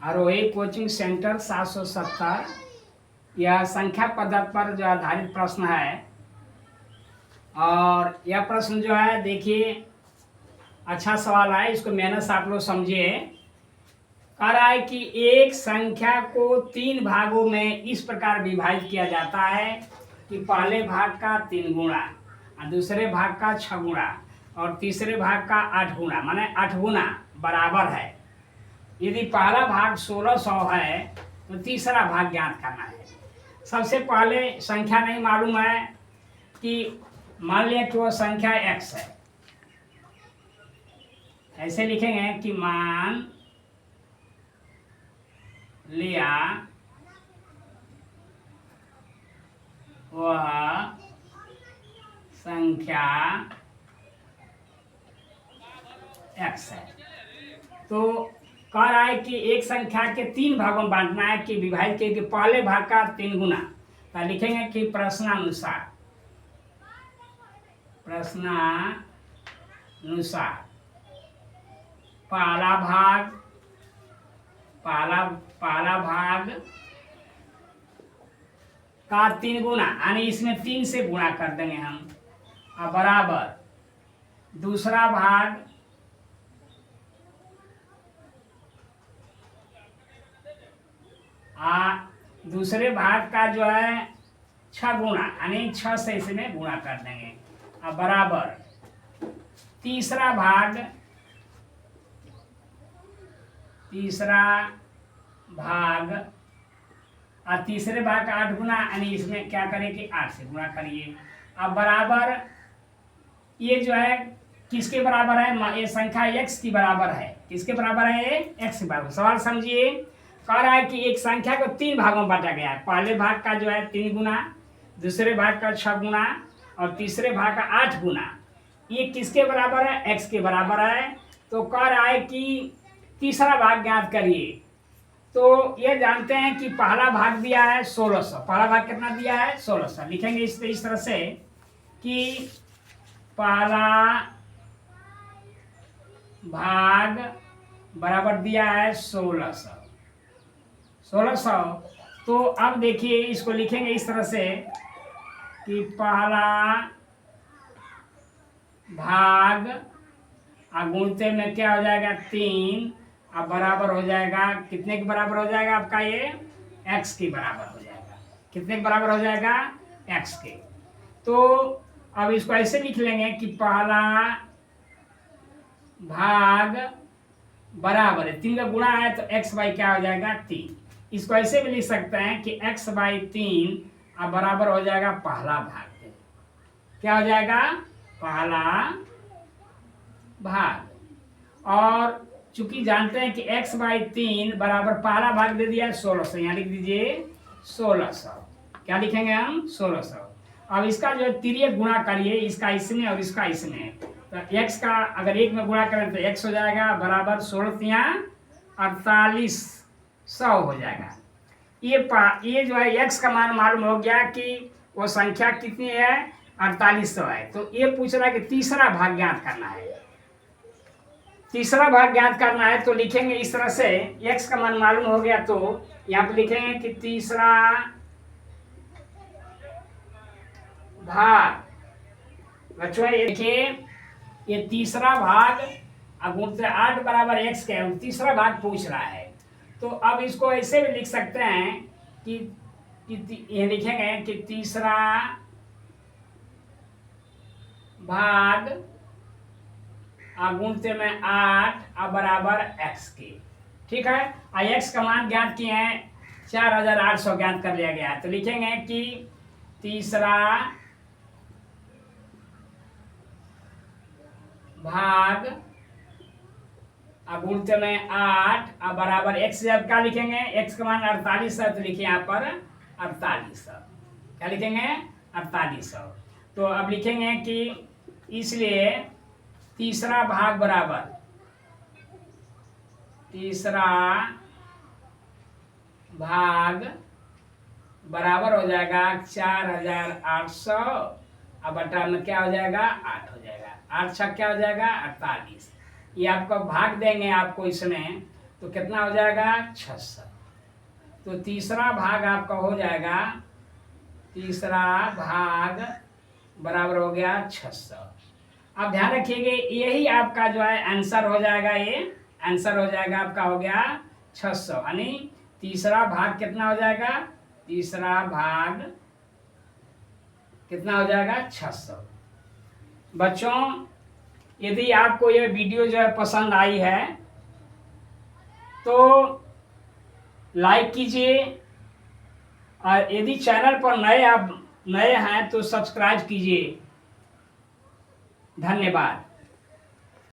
आरोही coaching centre 770। यह संख्या पद्धति पर जो आधारित प्रश्न है और यह प्रश्न जो है देखिए अच्छा सवाल है, इसको मेहनत से आप लोग समझिए। कह रहा है कि एक संख्या को 3 भागों में इस प्रकार विभाजित किया जाता है कि पहले भाग का 3 गुणा और दूसरे भाग का 6 गुणा और तीसरे भाग का 8 गुणा, माने 8 गुना बराबर है। यदि पहला भाग 1600 है तो तीसरा भाग ज्ञात करना है। सबसे पहले संख्या नहीं मालूम है कि मान लिया कि वह संख्या x है, ऐसे लिखेंगे कि मान लिया वह संख्या x है। तो कह रहा है कि एक संख्या के 3 भागों में बांटना है कि विभाजित के पहले भाग का 3 गुना। तो लिखेंगे कि प्रश्नानुसार पहला भाग का 3 गुना, यानी इसमें 3 से गुणा कर देंगे हम, और बराबर दूसरा भाग दूसरे भाग का जो है 6 गुणा, यानी 6 से इसमें गुणा कर देंगे, और बराबर तीसरा भाग और तीसरे भाग का 8 गुना, यानी इसमें क्या करें कि 8 से गुणा करिए। अब बराबर ये जो है किसके बराबर है, ये संख्या x की बराबर है। किसके बराबर है ये? x के बराबर। सवाल समझिए। कह रहा है कि एक संख्या को 3 भागों में बांटा गया है। पहले भाग का जो है 3 गुना, दूसरे भाग का 6 गुना और तीसरे भाग का 8 गुना। ये किसके बराबर है? x के बराबर है। तो कह रहा है कि तीसरा भाग ज्ञात करिए। तो ये जानते हैं कि पहला भाग दिया है 1600। पहला भाग कितना दिया है? 1600। लिखेंगे इस तरह से कि पहला भाग बराबर दिया है 1600। तो अब देखिए इसको लिखेंगे इस तरह से कि पहला भाग गुणते में क्या हो जाएगा 3, अब बराबर हो जाएगा कितने के बराबर हो जाएगा आपका? ये x के बराबर हो जाएगा। कितने के बराबर हो जाएगा? x के। तो अब इसको ऐसे लिख लेंगे कि पहला भाग बराबर है 3 का गुणा है तो x बाई क्या हो जाएगा 3। इसको ऐसे भी लिख सकते हैं कि x बाई 3 अब बराबर हो जाएगा पहला भाग। क्या हो जाएगा? पहला भाग। और चूंकि जानते हैं कि x बाई 3 बराबर पहला भाग दे दिया है 1600, यहाँ लिख दीजिए 1600। क्या लिखेंगे हम? 1600। अब इसका जो तिर्यक गुणा करिए, इसका इसमें और इसका इसमें। तो x का अगर 1 में गुणा करें तो x हो जाएगा बराबर 16 4800 हो जाएगा। ये जो है x का मान मालूम हो गया कि वो संख्या कितनी है? 4800 है। तो ये पूछ रहा है कि तीसरा भाग ज्ञात करना है। तीसरा भाग ज्ञात करना है तो लिखेंगे इस तरह से, x का मान मालूम हो गया तो यहाँ पे लिखेंगे कि तीसरा भाग। बच्चों ये देखिए, ये तीसरा भाग गुणित 8 बराबर x के, तीसरा भाग पूछ रहा है। तो अब इसको ऐसे भी लिख सकते हैं कि ये लिखेंगे कि तीसरा भाग गुणित में 8 बराबर x के। ठीक है, x का मान ज्ञात किए हैं 4800 ज्ञात कर लिया गया है। तो लिखेंगे कि तीसरा भाग गुणित में 8 बराबर x। जब क्या लिखेंगे? x का मान 4800 तो लिखिए यहाँ पर 4800। क्या लिखेंगे? 4800। तो अब लिखेंगे कि इसलिए तीसरा भाग बराबर हो जाएगा 4800 अब बटा में क्या हो जाएगा? 8 हो जाएगा। 8 छक क्या हो जाएगा? 48। ये आपका भाग देंगे आपको इसमें तो कितना हो जाएगा 600। तो तीसरा भाग आपका हो जाएगा, तीसरा भाग बराबर हो गया 600। अब ध्यान रखिएगा यही आपका जो है आंसर हो जाएगा, ये आंसर हो जाएगा आपका हो गया 600, यानी तीसरा भाग कितना हो जाएगा, तीसरा भाग कितना हो जाएगा 600। बच्चों यदि आपको ये वीडियो जो है पसंद आई है तो लाइक कीजिए, और यदि चैनल पर नए हैं तो सब्सक्राइब कीजिए। धन्यवाद।